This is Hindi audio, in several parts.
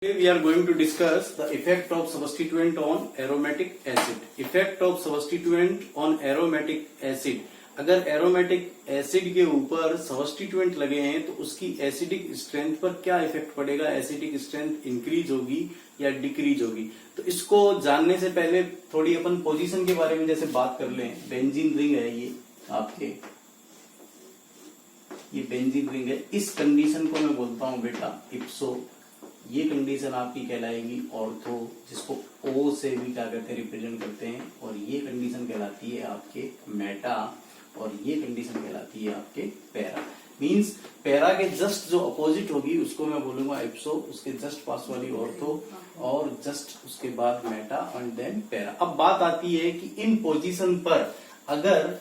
Today we are going to discuss the effect of substituent on aromatic acid. Effect of substituent on aromatic acid. अगर एरोमेटिक एसिड के ऊपर सबस्टिट्यूएंट लगे हैं तो उसकी एसिडिक स्ट्रेंथ पर क्या इफेक्ट पड़ेगा, एसिडिक स्ट्रेंथ इंक्रीज होगी या डिक्रीज होगी। तो इसको जानने से पहले थोड़ी अपन पोजीशन के बारे में जैसे बात कर लें। बेंजीन रिंग है ये आपके, ये बेंजीन रिंग है। इस कंडीशन को मैं बोलता हूं बेटा इप्सो। ये कंडीशन आपकी कहलाएगी ऑर्थो, जिसको ओ से भी क्या कहते हैं रिप्रेजेंट करते हैं। और ये कंडीशन कहलाती है आपके मेटा, और ये कंडीशन कहलाती है आपके पैरा। मींस पैरा के जस्ट जो अपोजिट होगी उसको मैं बोलूंगा इप्सो, उसके जस्ट पास वाली ऑर्थो, और जस्ट उसके बाद मेटा एंड देन पैरा। अब बात आती है कि इन पोजीशन पर अगर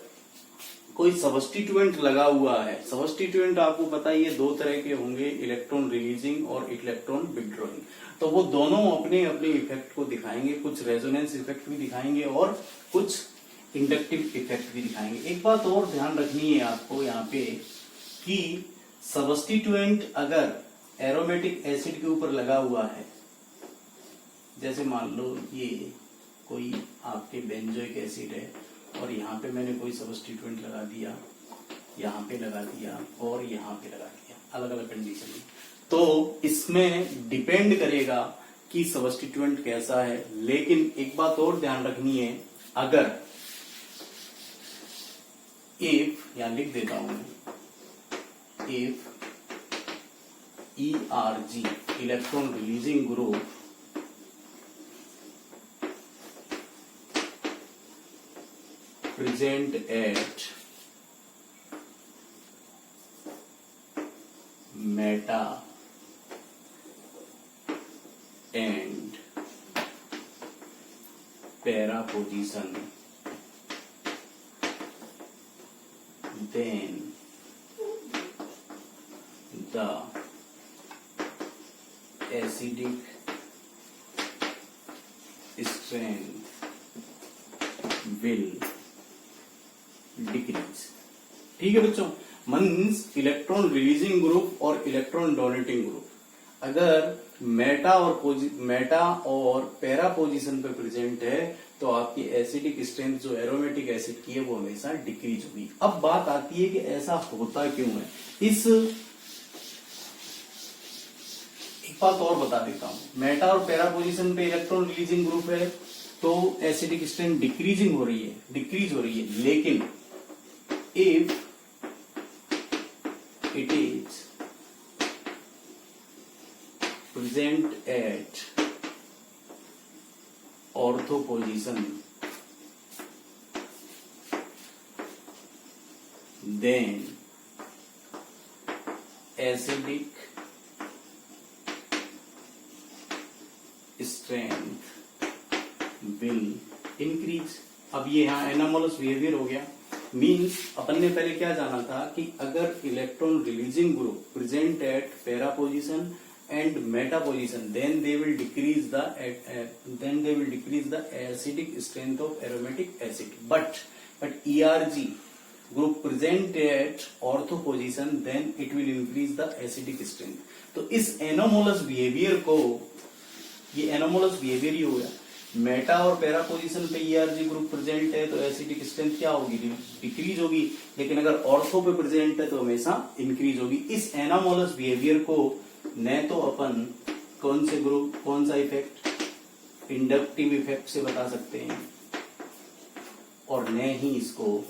कोई सबस्टिट्यूएंट लगा हुआ है। सबस्टिट्यूएंट आपको पता ही है दो तरह के होंगे, इलेक्ट्रॉन रिलीजिंग और इलेक्ट्रॉन विथड्रॉइंग। तो वो दोनों अपने अपने इफेक्ट को दिखाएंगे, कुछ रेजोनेंस इफेक्ट भी दिखाएंगे और कुछ इंडक्टिव इफेक्ट भी दिखाएंगे। एक बात और ध्यान रखनी है आपको यहाँ पे कि सबस्टिट्यूएंट अगर एरोमेटिक एसिड के ऊपर लगा हुआ है, जैसे मान लो ये कोई आपके बेंजोइक एसिड है और यहाँ पे मैंने कोई सबस्टिट्यूएंट लगा दिया, यहाँ पे लगा दिया और यहाँ पे लगा दिया, अलग अलग कंडीशन में। तो इसमें डिपेंड करेगा कि सबस्टिट्यूएंट कैसा है। लेकिन एक बात और ध्यान रखनी है, अगर इफ, यहां लिख देता हूं मैं, if ERG electron releasing group present at meta and para position, then the acidic strength will decrease. ठीक है बच्चों, मींस इलेक्ट्रॉन रिलीजिंग ग्रुप और इलेक्ट्रॉन डोनेटिंग ग्रुप अगर मेटा और पैरा पोजीशन पे प्रेजेंट है तो आपकी एसिडिक स्ट्रेंथ जो एरोमेटिक एसिड की है वो हमेशा डिक्रीज होगी। अब बात आती है कि ऐसा होता क्यों है। इस एक बात और बता देता हूं, मेटा और पैरा पोजीशन पे इलेक्ट्रॉन रिलीजिंग ग्रुप है तो एसिडिक स्ट्रेंथ डिक्रीज हो रही है। लेकिन if it is present at ortho position, then acidic strength will increase। अब ये यहाँ एनामोलस बिहेवियर हो गया। मींस अपन ने पहले क्या जाना था कि अगर electron releasing group present eight para position and Meta position, then they will decrease the acidic strength of aromatic acid. But ERG group present at ortho position, then it will increase the acidic strength. तो इस एनोमोलस बिहेवियर को, ये एनोमोलस बिहेवियर ही हो गया। मेटा और पैरा पोजीशन पे ERG ग्रुप प्रेजेंट है तो एसिडिक स्ट्रेंथ क्या होगी, डिक्रीज होगी। लेकिन अगर ऑर्थो पे प्रेजेंट है तो हमेशा इंक्रीज होगी। इस एनामोलस बिहेवियर को न तो अपन कौन सा इफेक्ट, इंडक्टिव इफेक्ट से बता सकते हैं, और न ही इसको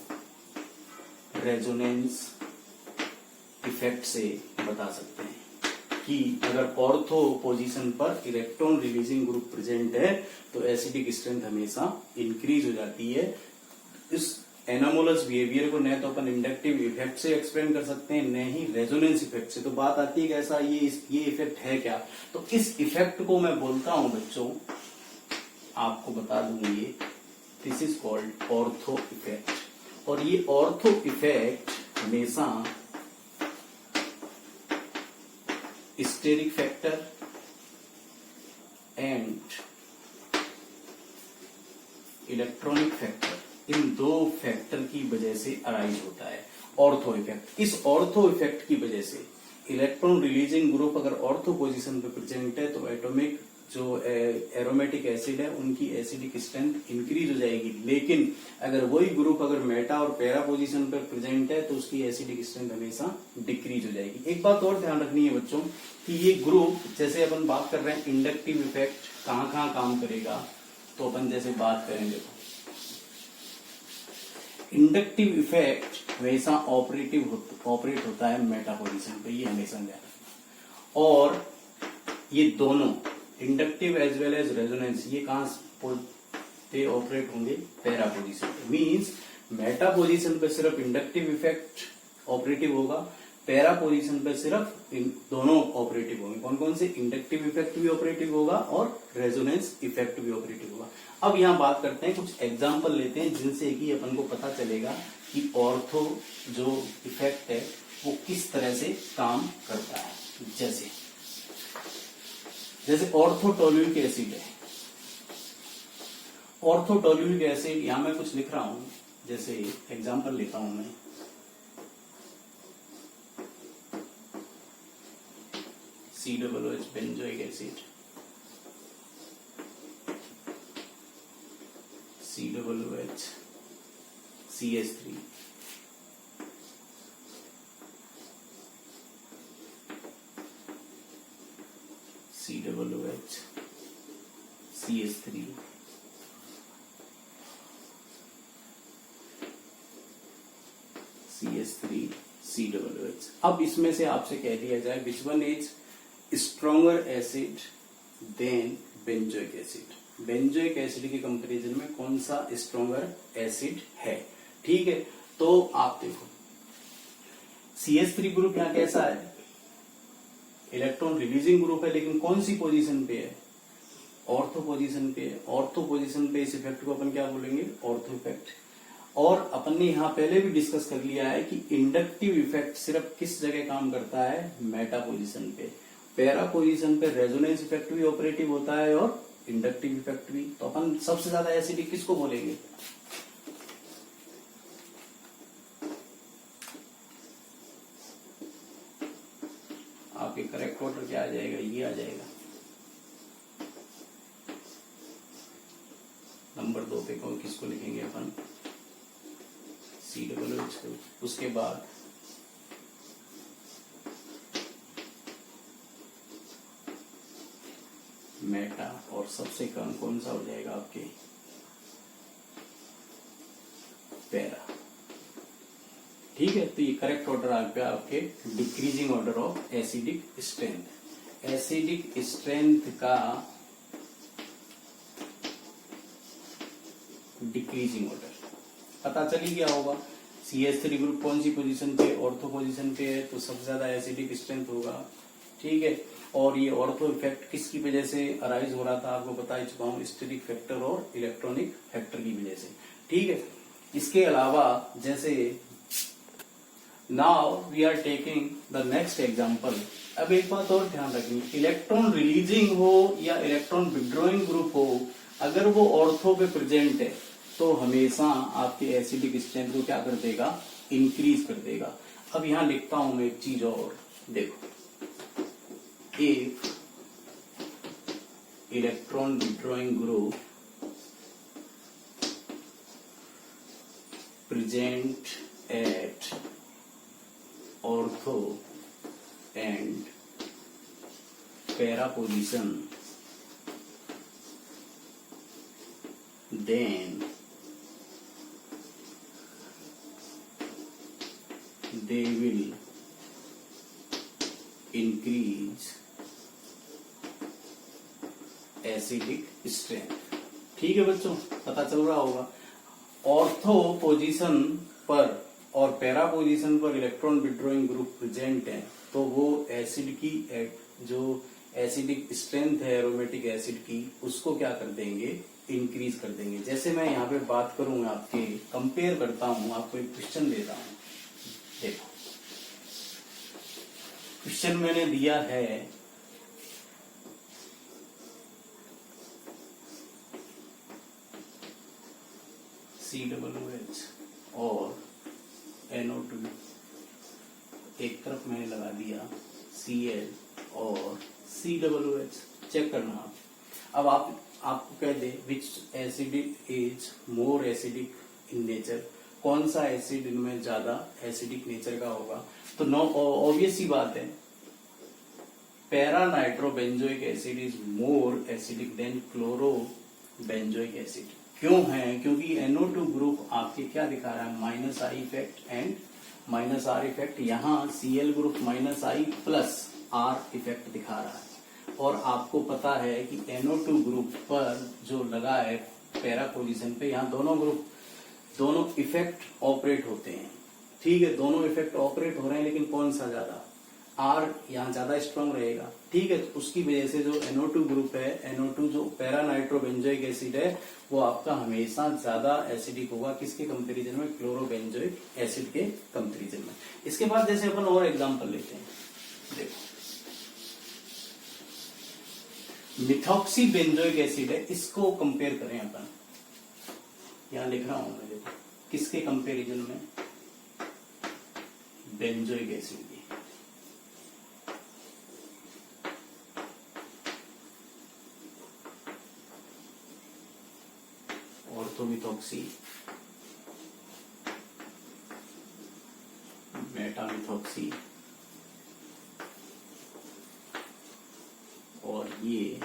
रेजोनेंस इफेक्ट से बता सकते हैं कि अगर ऑर्थो पोजीशन पर इलेक्ट्रॉन रिलीजिंग ग्रुप प्रेजेंट है तो एसिडिक स्ट्रेंथ हमेशा इंक्रीज हो जाती है। इस एनामोलस बिहेवियर को न तो अपन इंडक्टिव इफेक्ट से एक्सप्लेन कर सकते हैं, न ही रेजोनेंस इफेक्ट से। तो बात आती है कि ऐसा ये इफेक्ट है क्या। तो इस इफेक्ट को मैं बोलता हूं बच्चों, आपको बता दूं, ये this is called ortho effect. और ये ऑर्थो इफेक्ट हमेशा steric factor and electronic factor, इन दो फैक्टर की वजह से अराइज होता है ऑर्थो इफेक्ट। इस ऑर्थो इफेक्ट की वजह से इलेक्ट्रॉन रिलीजिंग ग्रुप अगर ऑर्थो पोजीशन पे प्रेजेंट है तो एटॉमिक जो एरोमेटिक एसिड है उनकी एसिडिक स्ट्रेंथ इंक्रीज हो जाएगी, लेकिन अगर वही ग्रुप अगर मेटा और पैरा पोजीशन पर प्रेजेंट है तो उसकी एसिडिक स्ट्रेंथ हमेशा डिक्रीज हो जाएगी। एक बात और ध्यान रखनी है बच्चों कि ये ग्रुप, जैसे अपन बात कर रहे हैं इंडक्टिव इफेक्ट कहाँ कहाँ काम करेगा, तो अपन जैसे बात करेंगे तो इंडक्टिव इफेक्ट हमेशा ऑपरेट होता है मेटा पोजीशन पे, ये हमेशा ध्यान रखना। और ये दोनों inductive as well as resonance ये कहां पे ऑपरेट होंगे, पैरा पोजीशन पे। मींस मेटा पोजीशन पे सिर्फ इंडक्टिव इफेक्ट ऑपरेटिव होगा, पैरा पोजीशन पे सिर्फ दोनों ऑपरेटिव होंगे। कौन कौन से? इंडक्टिव इफेक्ट भी ऑपरेटिव होगा और रेजोनेंस इफेक्ट भी ऑपरेटिव होगा। अब यहाँ बात करते हैं, कुछ एग्जाम्पल लेते हैं जिनसे कि अपन को पता चलेगा कि ऑर्थो जो इफेक्ट है वो किस तरह से काम करता है। जैसे ऑर्थोटोल्यूइक एसिड है, ऑर्थोटोल्यूइक एसिड यहां मैं कुछ लिख रहा हूं, जैसे एग्जांपल लेता हूं मैं, COOH benzoic acid, COOH CH3, COOH CH3, CH3 COOH। अब इसमें से आपसे कह दिया जाए which one is stronger acid than benzoic acid. Benzoic acid के कंपैरिजन में कौन सा स्ट्रॉन्गर एसिड है? ठीक है, तो आप देखो CH3 ग्रुप यहाँ कैसा है, इलेक्ट्रॉन रिलीजिंग ग्रुप है, लेकिन कौन सी पोजीशन पे है? ऑर्थो पोजीशन पे है। ऑर्थो पोजीशन पे इस इफेक्ट को अपन क्या बोलेंगे? Ortho effect. और अपन ने यहाँ पहले भी डिस्कस कर लिया है कि इंडक्टिव इफेक्ट सिर्फ किस जगह काम करता है? मेटा पोजीशन पे। पैरा पोजीशन पे रेजोनेंस इफेक्ट भी ऑपरेटिव होता है और इंडक्टिव इफेक्ट भी। तो अपन सबसे ज्यादा एसिडिक किसको बोलेंगे? आपके करेक्ट ऑर्डर क्या आ जाएगा? ये आ जाएगा। नंबर 2 पे कौन किसको लिखेंगे अपन? COOH को। उसके बाद मेटा, और सबसे कम कौन सा हो जाएगा आपके? पैरा। ठीक है, तो ये करेक्ट ऑर्डर आ गया आपके decreasing order of acidic strength. Acidic strength का डिक्रीजिंग ऑर्डर पता चली गया होगा। CH3 ग्रुप कौन सी पोजीशन पे? ऑर्थो पोजीशन पे है, तो सबसे ज्यादा एसिडिक स्ट्रेंथ होगा। ठीक है, और ये ऑर्थो इफेक्ट किसकी वजह से अराइज हो रहा था आपको बता चुका हूं, स्टेरिक फैक्टर और इलेक्ट्रॉनिक फैक्टर की वजह से। ठीक है, इसके अलावा जैसे now we are taking the next example. अब एक बात और ध्यान रखनी, इलेक्ट्रॉन रिलीजिंग हो या इलेक्ट्रॉन विड्रॉइंग ग्रुप हो, अगर वो ऑर्थो पे प्रेजेंट है तो हमेशा आपके एसिडिक स्ट्रेंथ को क्या कर देगा? इंक्रीज कर देगा। अब यहां लिखता हूं मैं एक चीज और, देखो, एक electron withdrawing group present at ortho and para position, then they will increase acidic strength। ठीक है बच्चों, पता चल रहा होगा। ऑर्थो पोजीशन पर और पैरा पोजीशन पर इलेक्ट्रॉन विड्रॉइंग ग्रुप प्रेजेंट है तो वो एसिड की जो एसिडिक स्ट्रेंथ है एरोमेटिक एसिड की, उसको क्या कर देंगे? इंक्रीज कर देंगे। जैसे मैं यहाँ पे बात करूंगा आपके, कंपेयर करता हूं, आपको एक क्वेश्चन देता हूं। देखो, क्वेश्चन मैंने दिया है COOH और NO2 एक तरफ मैंने लगा दिया Cl और COOH। चेक करना आप। अब आपको कह दे which acid is more acidic in nature, कौन सा एसिड इनमें ज्यादा एसिडिक नेचर का होगा, तो नो ऑब्वियस सी बात है, para nitrobenzoic acid is more acidic then chloro benzoic acid. क्यों है? क्योंकि NO2 ग्रुप आपके क्या दिखा रहा है, minus I effect and minus are effect. यहाँ Cl group minus I plus are effect दिखा रहा है। और आपको पता है कि NO2 ग्रुप पर जो लगा है पैरा पोजीशन पे, यहाँ दोनों इफेक्ट ऑपरेट होते हैं। ठीक है, दोनों इफेक्ट ऑपरेट हो रहे हैं, लेकिन कौन सा ज्यादा, आर यहाँ ज्यादा स्ट्रांग रहेगा। ठीक है, तो उसकी वजह से जो NO2 ग्रुप है, NO2 जो पैरा नाइट्रोबेंजोइक एसिड है, वो आपका हमेशा ज्यादा एसिडिक होगा। किसके कंपेरिजन में? क्लोरोबेंजोइक एसिड के कंपेरिजन में। इसके बाद जैसे अपन और एग्जांपल लेते हैं, देखो मिथॉक्सी बेंजोइक एसिड है, इसको कंपेयर करें अपन, यहां लिख रहा हूं मैं, देखो किसके कंपेरिजन में, बेंजोइक एसिड की। ऑर्थोमिथॉक्सी, मेटामिथॉक्सी और ये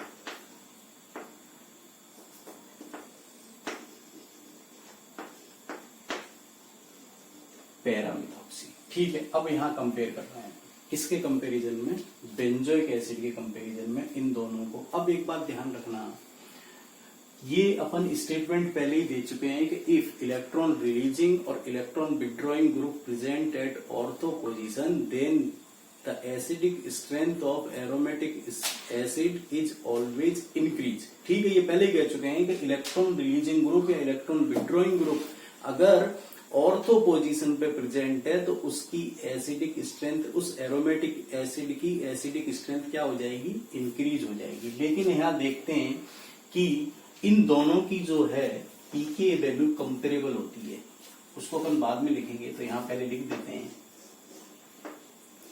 पैरामिथॉक्सी। ठीक है, अब यहां कंपेयर कर रहे हैं किसके कंपैरिजन में, बेंजोइक एसिड के कंपैरिजन में इन दोनों को। अब एक बात ध्यान रखना, ये अपन स्टेटमेंट पहले ही दे चुके हैं कि इफ इलेक्ट्रॉन रिलीजिंग और electron withdrawing group present at ortho position then the acidic strength of aromatic acid is always increase. ठीक है, ये पहले ही कह चुके हैं कि इलेक्ट्रॉन रिलीजिंग ग्रुप या इलेक्ट्रॉन विड्रॉइंग ग्रुप अगर ऑर्थो पोजीशन पे प्रेजेंट है तो उसकी एसिडिक स्ट्रेंथ, उस एरोमेटिक एसिड की एसिडिक स्ट्रेंथ क्या हो जाएगी, इंक्रीज हो जाएगी। लेकिन यहाँ देखते हैं कि इन दोनों की जो है पीके वैल्यू कंपेरेबल होती है, उसको अपन बाद में लिखेंगे, तो यहाँ पहले लिख देते हैं,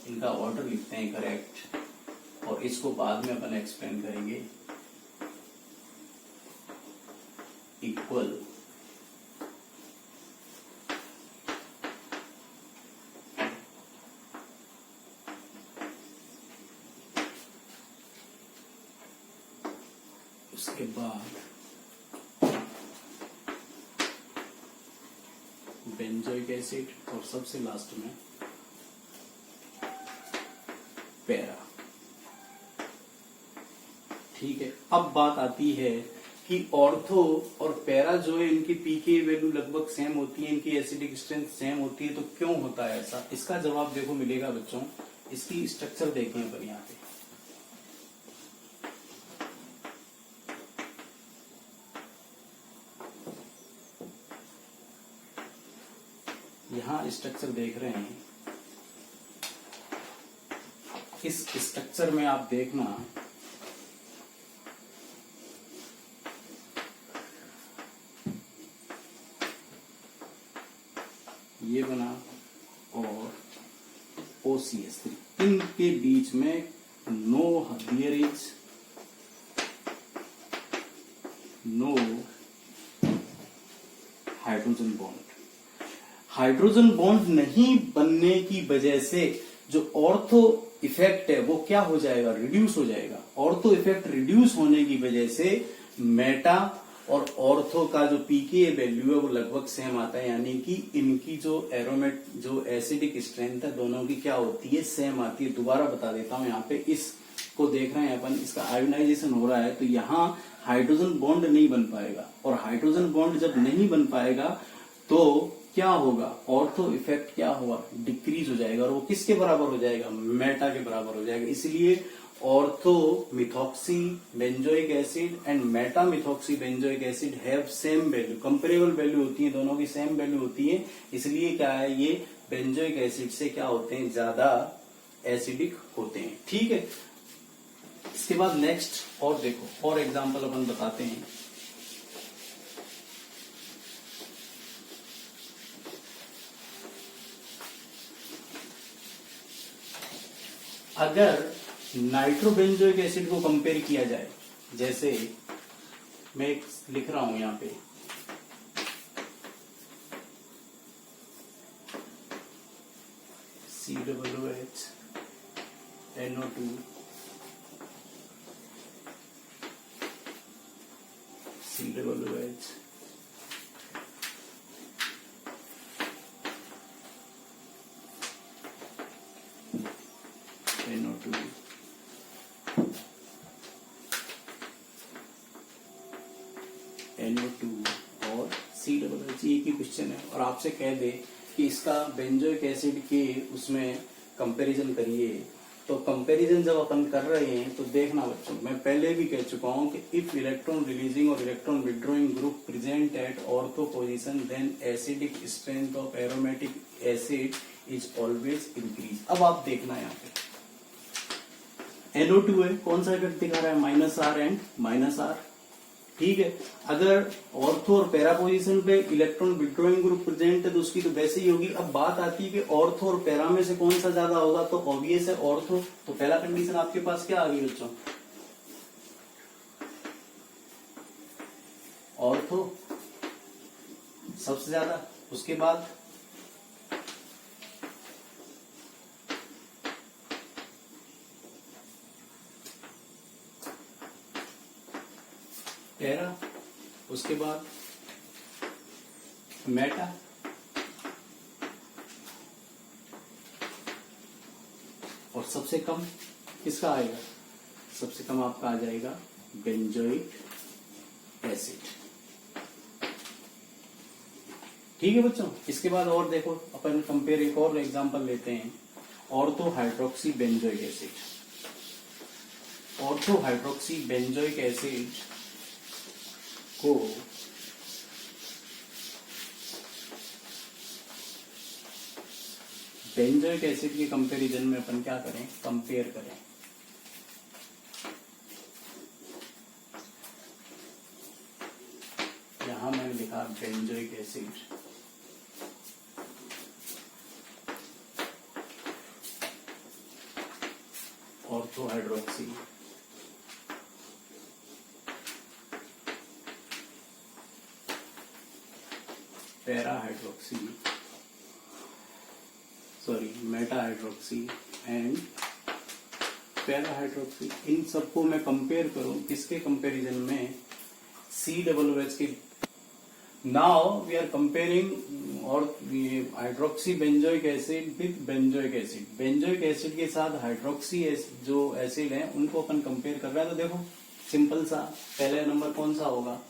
इनका ऑर्डर लिखते हैं करेक्ट, और इसको बाद में अपन एक्सप्लेन करेंगे। इक्वल उसके बाद बेंजोइक एसिड और सबसे लास्ट में पैरा। ठीक है, अब बात आती है कि ऑर्थो और पैरा जो है इनकी पीके वैल्यू लगभग सेम होती है, इनकी एसिडिक स्ट्रेंथ सेम होती है, तो क्यों होता है ऐसा? इसका जवाब देखो मिलेगा बच्चों, इसकी स्ट्रक्चर देखें पर यहाँ पे, यहां स्ट्रक्चर देख रहे हैं, इस स्ट्रक्चर में आप देखना ये बना और OCH3, इनके बीच में there is no hydrogen bond. Hydrogen bond नहीं बनने की वजह से जो ऑर्थो इफेक्ट है वो क्या हो जाएगा, रिड्यूस हो जाएगा। ऑर्थो इफेक्ट रिड्यूस होने की वजह से मेटा और ऑर्थो का जो पीके वैल्यू है वो लगभग सेम आता है, यानी कि इनकी जो एरोमेट जो एसिडिक स्ट्रेंथ है दोनों की क्या होती है, सेम आती है। दोबारा बता देता हूं, यहाँ पे इसको देख रहे हैं अपन, इसका आयोनाइजेशन हो रहा है, तो यहाँ हाइड्रोजन बॉन्ड नहीं बन पाएगा, और हाइड्रोजन बॉन्ड जब नहीं बन पाएगा तो क्या होगा, ऑर्थो इफेक्ट क्या होगा, डिक्रीज हो जाएगा, और वो किसके बराबर हो जाएगा, मेटा के बराबर हो जाएगा। इसलिए ortho methoxy benzoic acid and Meta methoxy benzoic acid have same value, comparable value होती है, दोनों की सेम वैल्यू होती है। इसलिए क्या है, ये बेंजोइक एसिड से क्या होते हैं, ज्यादा एसिडिक होते हैं। ठीक है, इसके बाद नेक्स्ट और देखो, और एग्जाम्पल अपन बताते हैं। अगर नाइट्रोबेंजोइक एसिड को कंपेयर किया जाए, जैसे मैं एक लिख रहा हूं यहां पे, COOH NO2 COOH NO2 NO2 और COOH, एक ही क्वेश्चन है, और आपसे कह दे कि इसका बेंजोइक एसिड के उसमें कंपैरिजन करिए, तो कंपैरिजन जब अपन कर रहे हैं तो देखना बच्चों, मैं पहले भी कह चुका हूं कि इफ इलेक्ट्रॉन रिलीजिंग और electron withdrawing group present at ortho position then acidic strength of aromatic acid is always increase. अब आप देखना यहाँ पे NO2 है, कौन सा इफेक्ट दिखा रहा है, -R एंड -R, ठीक है। अगर ऑर्थो और पैरा पोजीशन पे इलेक्ट्रॉन विड्रॉइंग ग्रुप प्रेजेंट है तो उसकी तो वैसे ही होगी। अब बात आती है कि ऑर्थो और पैरा में से कौन सा ज्यादा होगा, तो ऑब्वियस है ऑर्थो। तो पहला कंडीशन आपके पास क्या आ गई बच्चों, ऑर्थो सबसे ज्यादा, उसके बाद पैरा, उसके बाद मेटा, और सबसे कम किसका आएगा, सबसे कम आपका आ जाएगा बेंजोइक एसिड। ठीक है बच्चों, इसके बाद और देखो, अपन कंपेयर एक और एग्जांपल लेते हैं, ortho hydroxy benzoic acid. Ortho hydroxy benzoic acid को बेंजोइक एसिड के कंपैरिजन में अपन क्या करें, कंपेयर करें। यहां मैंने लिखा benzoic acid, ortho hydroxy para hydroxy, sorry meta hydroxy and para hydroxy, इन सबको मैं कंपेयर करूं किसके कंपैरिजन में, COOH के। नाउ वी आर कंपेयरिंग और hydroxy benzoic acid with benzoic acid. Benzoic acid के साथ हाइड्रोक्सी जो एसिड है उनको अपन कंपेयर कर रहे हैं। तो देखो सिंपल सा, पहले नंबर कौन सा होगा,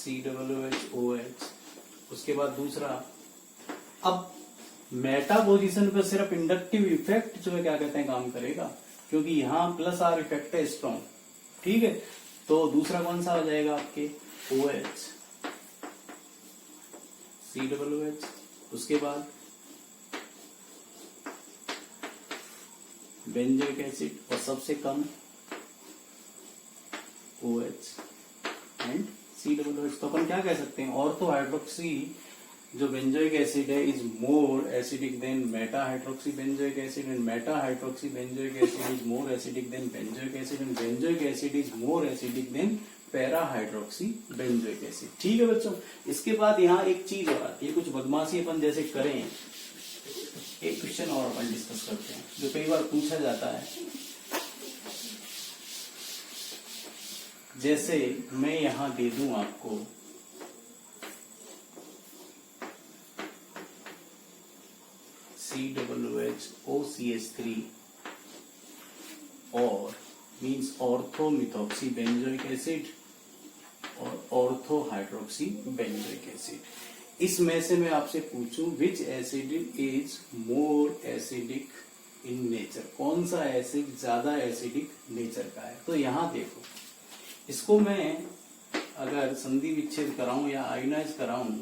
COOH, उसके बाद दूसरा। अब मेटा पोजीशन पर सिर्फ इंडक्टिव इफेक्ट जो है क्या कहते हैं काम करेगा, क्योंकि यहां +R इफेक्ट है स्ट्रॉन्ग, ठीक है। तो दूसरा कौन सा हो जाएगा आपके, OH COOH, उसके बाद बेंजोइक एसिड, और सबसे कम OH एंड COOH। तो अपन क्या कह सकते हैं, ऑर्थो हाइड्रोक्सी जो बेंजोइक एसिड है is more acidic then Meta hydroxy benzoic acid, and Meta hydroxy benzoic acid is more acidic then benzoic acid, and benzoic acid is more acidic then para hydroxy benzoic acid. ठीक है बच्चों, इसके बाद यहाँ एक चीज और आती है, कुछ बदमाशी अपन जैसे करें, एक क्वेश्चन और अपन डिस्कस करते हैं जो कई बार पूछा जाता है। जैसे मैं यहां दे दूं आपको COOH और means ortho methoxy benzoic acid और ऑर्थो हाइड्रोक्सी बेंजोइक एसिड, इसमें से मैं आपसे पूछूं विच acid is more acidic in nature, कौन सा एसिड ज्यादा एसिडिक नेचर का है। तो यहां देखो, इसको मैं अगर संधि विच्छेद कराऊं या आयोनाइज कराऊं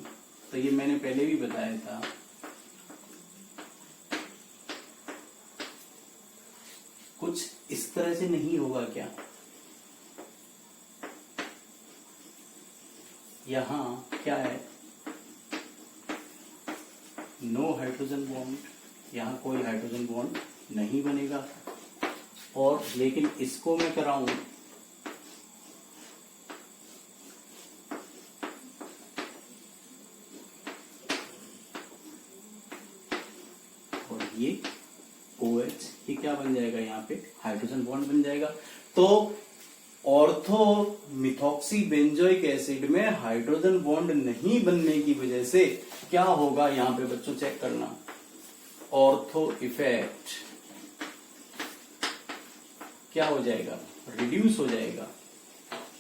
तो ये मैंने पहले भी बताया था, कुछ इस तरह से नहीं होगा क्या, यहां क्या है नो हाइड्रोजन बॉन्ड, यहाँ कोई हाइड्रोजन बॉन्ड नहीं बनेगा। और लेकिन इसको मैं कराऊं और ये OH, ये क्या बन जाएगा, यहाँ पे हाइड्रोजन बॉन्ड बन जाएगा। तो ऑर्थो मिथॉक्सी बेंजोइक एसिड में हाइड्रोजन बॉन्ड नहीं बनने की वजह से क्या होगा, यहाँ पे बच्चों चेक करना, ऑर्थो इफेक्ट क्या हो जाएगा, रिड्यूस हो जाएगा।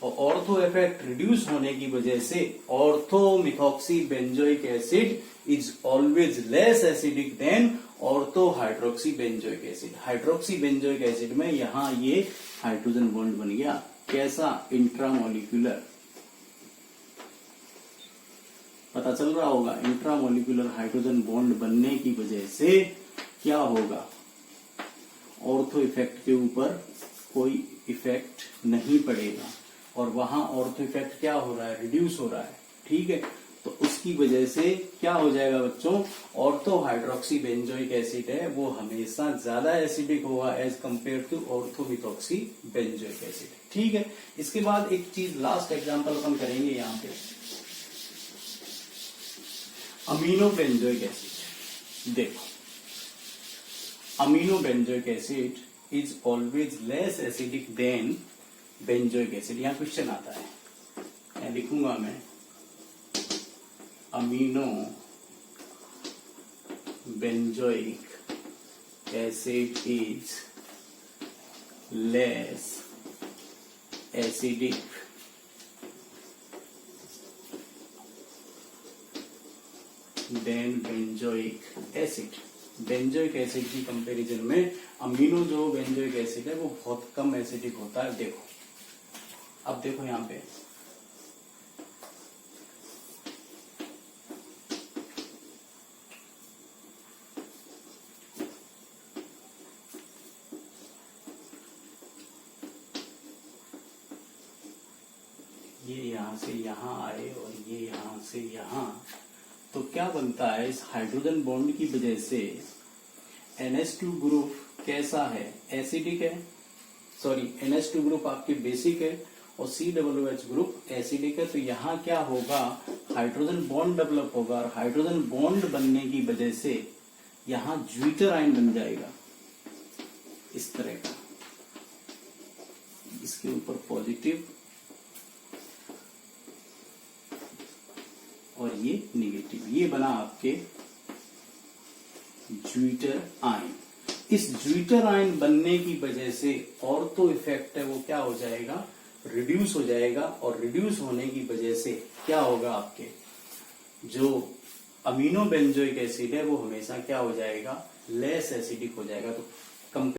और ऑर्थो इफेक्ट रिड्यूस होने की वजह से ortho methoxy benzoic acid is always less acidic then ortho hydroxy benzoic acid. Hydroxy benzoic acid में यहां ये हाइड्रोजन बॉन्ड बन गया, कैसा, इंट्रामोलिकुलर, पता चल रहा होगा। इंट्रामोलिकुलर हाइड्रोजन बॉन्ड बनने की वजह से क्या होगा, ऑर्थो इफेक्ट के ऊपर कोई इफेक्ट नहीं पड़ेगा और वहां ऑर्थो इफेक्ट क्या हो रहा है, रिड्यूस हो रहा है, ठीक है। तो उसकी वजह से क्या हो जाएगा बच्चों, ऑर्थो हाइड्रोक्सी बेंजोइक एसिड है वो हमेशा ज्यादा एसिडिक होगा as compare to ortho methoxy benzoic acid, ठीक है। इसके बाद एक चीज लास्ट एग्जांपल अपन करेंगे यहाँ पे, अमीनो बेंजोइक एसिड। देखो, amino benzoic acid is always less acidic then benzoic acid. यहाँ क्वेश्चन आता है, मैं लिखूंगा मैं, amino benzoic acid is less acidic then benzoic acid. Benzoic acid की कंपैरिजन में अमीनो जो बेंजोइक एसिड है वो बहुत कम एसिडिक होता है। देखो, अब देखो यहां पे ये यहां से यहां आए और ये यहां से यहां, तो क्या बनता है, इस हाइड्रोजन बॉन्ड की वजह से NH2 ग्रुप कैसा है, एसिडिक है, सॉरी NH2 ग्रुप आपके बेसिक है और COOH ग्रुप एसिडिक है। तो यहाँ क्या होगा, हाइड्रोजन बॉन्ड डेवलप होगा और हाइड्रोजन बॉन्ड बनने की वजह से यहाँ ज्विटर आयन बन जाएगा इस तरह का, इसके ऊपर पॉजिटिव और ये निगेटिव, ये बना आपके ज्विटर आयन। इस ज्विटर आयन बनने की वजह से ऑर्थो इफेक्ट है वो क्या हो जाएगा, रिड्यूस हो जाएगा। और रिड्यूस होने की वजह से क्या होगा, आपके जो अमीनो बेंजोइक एसिड है वो हमेशा क्या हो जाएगा, लेस एसिडिक हो जाएगा। तो